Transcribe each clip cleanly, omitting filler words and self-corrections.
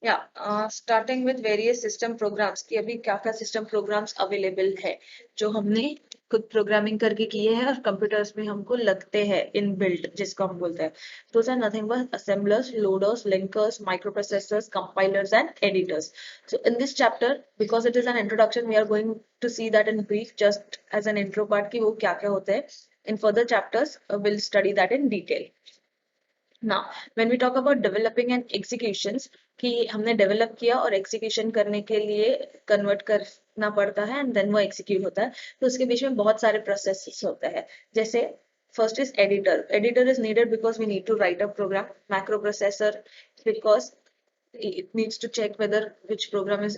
Starting with various system programs कि अभी क्या क्या सिस्टम प्रोग्राम्स अवेलेबल है जो हमने खुद प्रोग्रामिंग करके किए हैं और कंप्यूटर्स में हमको लगते हैं इन बिल्ट जिसको हम बोलते हैं. Those are nothing but assemblers, loaders, linkers, microprocessors, compilers and editors. So in this chapter, because it is an introduction, we are going to see that in brief just as an intro part कि वो क्या क्या होते हैं. In further chapters, we'll study that in detail. Now, when we talk about developing and executions, कि हमने develop किया और एग्जीक्यूशन करने के लिए कन्वर्ट करना पड़ता है एंड देन वो एग्जीक्यूट होता है, तो उसके बीच में बहुत सारे प्रोसेसेस होते हैं. जैसे first is editor. Editor is needed because we need to write a program. Macro processor because it needs to check whether which program is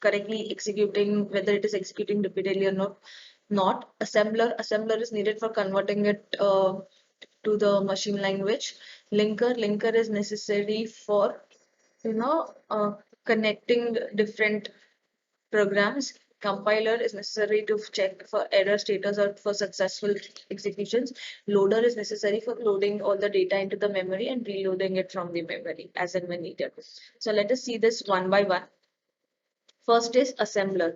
correctly executing, whether it is executing repeatedly or not. Assembler is needed for converting it to the machine language. Linker is necessary for you know connecting different programs. Compiler is necessary to check for error status or for successful executions. Loader is necessary for loading all the data into the memory and reloading it from the memory as and when needed. So let us see this one by one. First is assembler.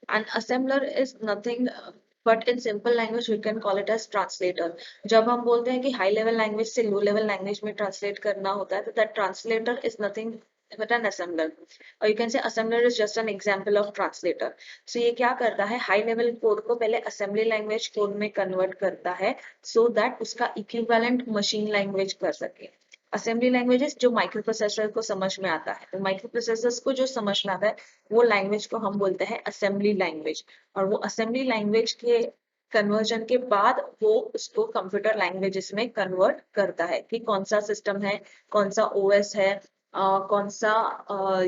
And assembler is nothing but in simple language we can call it as translator. जब हम बोलते हैं कि high level language से low level language में translate करना होता है, तो that translator is nothing but an assembler. Or you can say assembler is just an example of translator. So ये क्या करता है, high level code को पहले assembly language code में convert करता है so that उसका equivalent machine language कर सके. असेंबली लैंग्वेजेस जो माइक्रो प्रोसेसर को समझ में आता है, तो माइक्रो प्रोसेसर्स को जो समझ में आता है वो लैंग्वेज को हम बोलते हैं असेंबली लैंग्वेज. और वो असेंबली लैंग्वेज के कन्वर्जन के बाद वो उसको कंप्यूटर लैंग्वेजेस में कन्वर्ट करता है कि कौन सा सिस्टम है, कौन सा ओएस है, कौन सा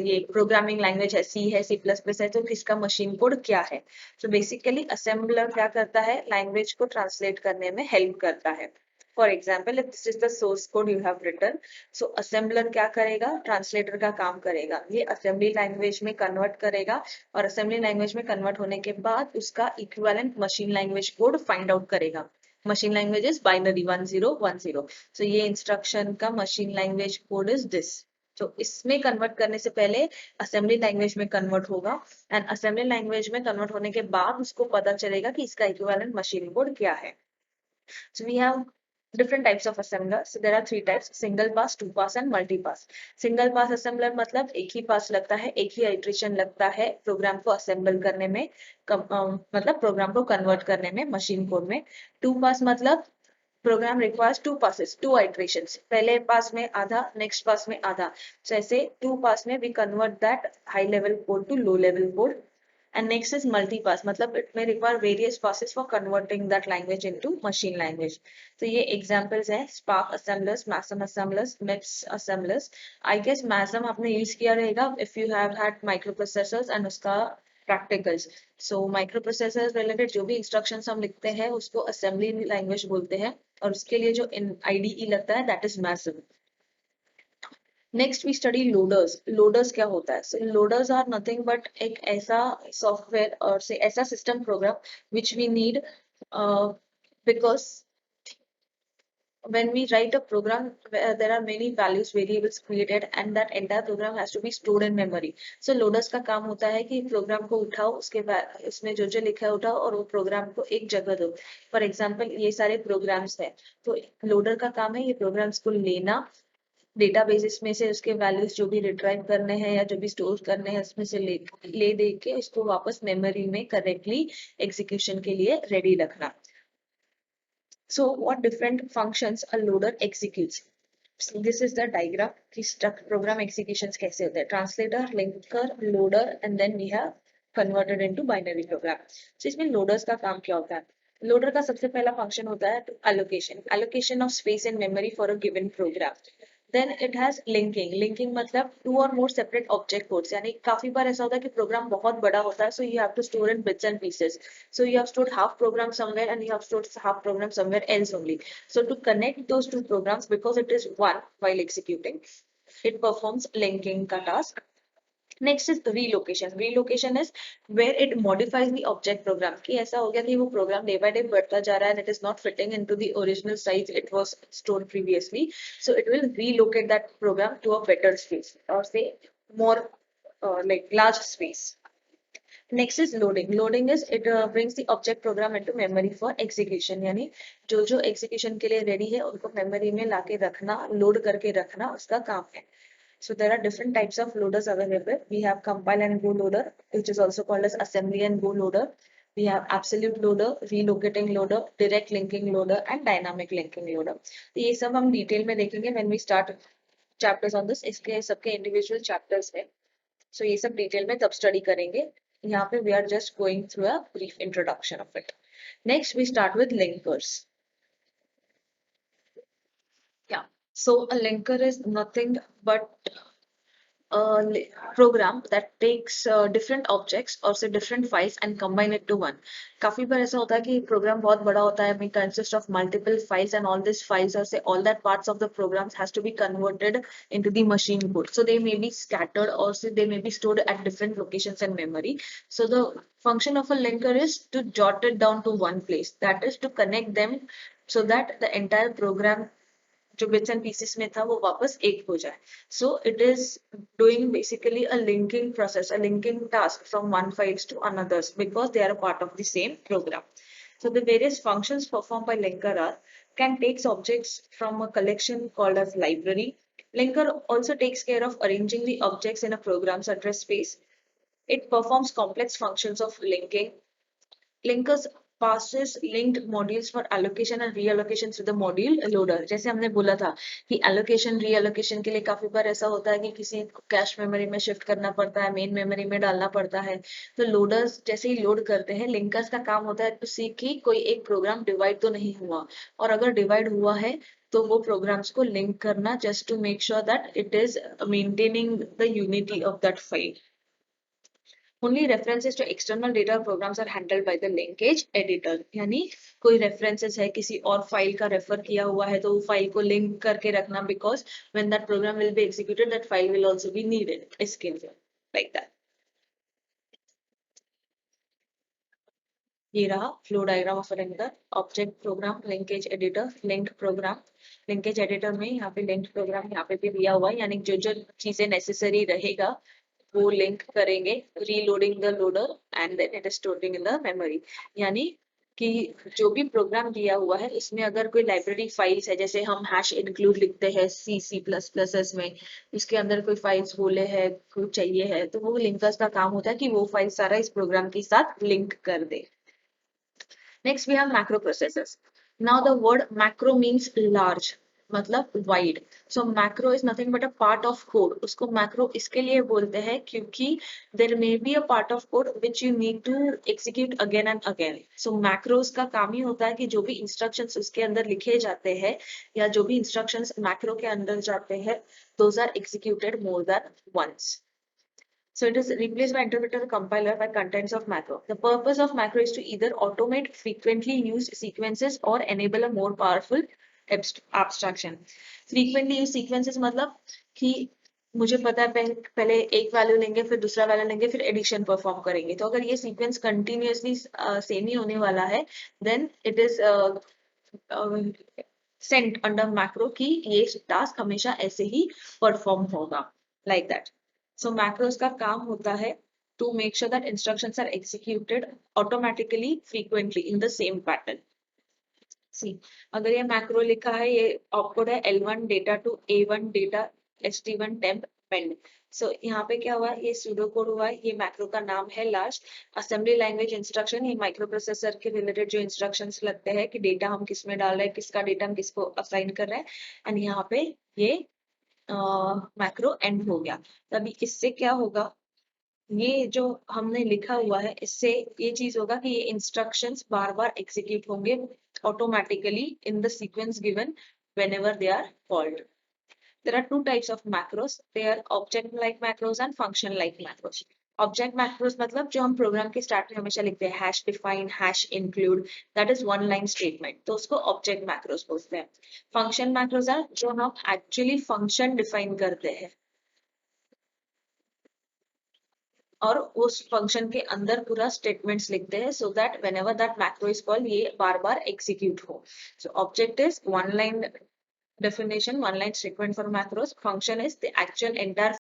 ये प्रोग्रामिंग लैंग्वेज है, सी है, C++ है, तो किसका मशीन कोड क्या है. तो बेसिकली असेंबलर क्या करता है, लैंग्वेज को ट्रांसलेट करने में हेल्प करता है. For example, if this is the source code you have written, so assembler क्या करेगा, ट्रांसलेटर का काम करेगा. ये असेंबली लैंग्वेज में कन्वर्ट करेगा और असेंबली लैंग्वेज में कन्वर्ट होने के बाद उसका equivalent machine language code find out करेगा. Machine language is binary 1010. So ये इंस्ट्रक्शन का machine language code is this. तो इसमें कन्वर्ट करने से पहले असेंबली लैंग्वेज में कन्वर्ट होगा एंड असेंबली लैंग्वेज में कन्वर्ट होने के बाद उसको पता चलेगा कि इसका इक्विवेलेंट मशीन कोड क्या है. So we have different types of assembler. So there are three types: single pass, two pass and multi pass. Single pass assembler मतलब एक ही पास लगता है, एक ही इटरेशन लगता है प्रोग्राम को असेंबल करने में, मतलब प्रोग्राम को कन्वर्ट करने में मशीन कोड में. टू पास मतलब program requires two passes, two iterations. पहले पास में आधा, नेक्स्ट पास में आधा. So ऐसे टू पास में we convert that high level code to low level code. And next is multi-pass, मतलब it may require various passes for converting that language into machine language. तो ये examples हैं Spark assemblers, MASM assemblers, MIPS assemblers. I guess MASM आपने use किया रहेगा if you have had microprocessors and उसका practicals. So microprocessors related जो भी instructions हम लिखते हैं उसको assembly language बोलते हैं और उसके लिए जो IDE लगता है that is MASM. Next we study loaders. Loaders क्या होता है? So loaders are nothing but एक ऐसा सॉफ्टवेयर और से ऐसा system program which we need because when we write a program there are many values variables created and that entire program has to be stored in memory. So loaders का काम होता है कि प्रोग्राम को उठाओ, उसके बाद उसमें जो जो लिखा है उठाओ और वो प्रोग्राम को एक जगह दो. फॉर एग्जाम्पल ये सारे प्रोग्राम्स हैं, तो लोडर का काम है ये प्रोग्राम्स को लेना, डेटाबेसेस में से उसके वैल्यूज जो भी रिट्राइव करने हैं या जो भी स्टोर करने हैं उसमें से ले दे के उसको वापस मेमोरी में करेक्टली एग्जीक्यूशन के लिए रेडी रखना. So what different functions a loader executes? So this is the diagram कि program executions कैसे होते हैं. Translator, linker, loader and then we have converted into binary program. So इसमें loaders का काम क्या होता है? लोडर का सबसे पहला फंक्शन होता है allocation of space and memory for a given program. Then it has linking मतलब two or more separate object codes. यानी काफी बार ऐसा होता है कि प्रोग्राम बहुत बड़ा होता है, so you have to store in bits and pieces. So you have stored half program somewhere and you have stored half program somewhere else only. So to connect those two programs, because it is one while executing, it performs linking ka task. Next is relocation. Relocation is where it modifies the object program कि ऐसा हो गया कि वो programme day by day बढ़ता जा रहा है and it is not fitting into the original size it was stored previously. So it will relocate that program to a better space और से more like large space. Next is loading. Loading is it brings the object program into memory for execution. यानी जो जो execution के लिए ready है उनको memory में लाके रखना, load करके रखना उसका काम है. So there are different types of loaders available. We have compile and go loader, which is also called as assembly and go loader. We have absolute loader, relocating loader, direct linking loader, and dynamic linking loader. तो ये सब हम detail में देखेंगे when we start chapters on this. इसके सबके individual chapters है. So ये सब detail में तब study करेंगे. यहाँ पे we are just going through a brief introduction of it. Next we start with linkers. Yeah. So a linker is nothing but program that takes different objects or say different files and combine it to one. काफी बार ऐसा होता है कि program बहुत बड़ा होता है, may consist of multiple files and all these files or say all that parts of the programs has to be converted into the machine code. So they may be scattered or say they may be stored at different locations in memory. So the function of a linker is to jot it down to one place. That is to connect them so that the entire program जो bits and pieces में था वो वापस एक हो जाए. So it is doing basically a linking process, a linking task from one files to another's because they are a part of the same program. So the various functions performed by linker are can takes objects from a collection called as library. Linker also takes care of arranging the objects in a program's address space. It performs complex functions of linking. Linkers passes linked modules for allocation and reallocation through the module loader. जैसे हमने बोला था कि allocation reallocation के लिए काफी बार ऐसा होता है कि किसी को कैश मेमोरी में शिफ्ट करना पड़ता है, मेन मेमोरी में डालना पड़ता है. तो लोडर्स जैसे ही लोड करते हैं, लिंकर्स का काम होता है टू सी कि कोई एक प्रोग्राम डिवाइड तो नहीं हुआ, और अगर डिवाइड हुआ है तो वो प्रोग्राम्स को लिंक करना just to make sure that it is maintaining the unity of that file. Only references to external data programs are handled by the linkage editor. यानी कोई references है किसी और फाइल का रेफर किया हुआ है तो वो फाइल को लिंक करके रखना because when that program will be executed that file will also be needed. इसके लिए like that. ये रहा flow diagram of a linker. Object program, linkage editor, linked program. Linkage editor में यहाँ पे लिंक प्रोग्राम यहाँ पे भी दिया हुआ है, यानी जो जो चीजें नेसेसरी रहेगा वो लिंक करेंगे, reloading the loader and then it is storing in the memory. यानी कि जो भी प्रोग्राम दिया हुआ है इसमें अगर कोई लाइब्रेरी फाइल्स है, जैसे हम हैश इंक्लूड लिखते हैं C++ में, उसके अंदर कोई फाइल्स बोले हैं कुछ चाहिए है तो वो लिंकर्स का काम होता है कि वो फाइल सारा इस प्रोग्राम के साथ लिंक कर दे. Next we have macro processors. Now the word macro means large, मतलब wide. So macro is nothing but a part of code. उसको macro इसके लिए बोलते हैं क्योंकि there may be a part of code which you need to execute again and again. So macros का काम ही होता है कि जो भी instructions उसके अंदर लिखे जाते हैं या जो भी instructions macro के अंदर जाते हैं, those are executed more than once. So it is replaced by interpreter compiler by contents of macro. The purpose of macro is to either automate frequently used sequences or enable a more powerful abstraction. Frequently used sequences मतलब कि मुझे पता है पहले एक value लेंगे फिर दूसरा वैल्यू लेंगे फिर एडिशन परफॉर्म करेंगे, तो अगर ये सीक्वेंस कंटिन्यूअसली सेम ही होने वाला है then it is sent under macro कि ये टास्क हमेशा ऐसे ही परफॉर्म होगा, लाइक दैट. So macros का काम होता है to make sure that instructions are executed automatically frequently in the same pattern. See, अगर ये macro लिखा है, ये opcode है L1 data to A1 data st1 temp pend. So यहाँ पे क्या हुआ है, ये pseudo code हुआ है, ये macro का नाम है last. Assembly language instruction, ये microprocessor के related जो instructions लगते हैं कि data हम किस में डाल रहे हैं, किसका data हम किसको assign कर रहे हैं, and यहाँ पे ये मैक्रो एंड हो गया. तभी इससे क्या होगा, ये जो हमने लिखा हुआ है इससे ये चीज होगा कि ये इंस्ट्रक्शंस बार बार एग्जीक्यूट होंगे automatically in the sequence given whenever they are called. There are two types of macros. They are object like macros and function like macros. Object macros मतलब जो हम प्रोग्राम के स्टार्ट में हमेशा लिखते हैं hash define, hash include, that is one line statement, तो उसको object macros बोलते हैं. Function macros are जो हम actually function define करते हैं और उस फंक्शन के अंदर पूरा स्टेटमेंट्स लिखते हैं so that whenever that macro is called ये बार बार execute हो. So object is one line definition, one line statement for macros. Function is the actual entire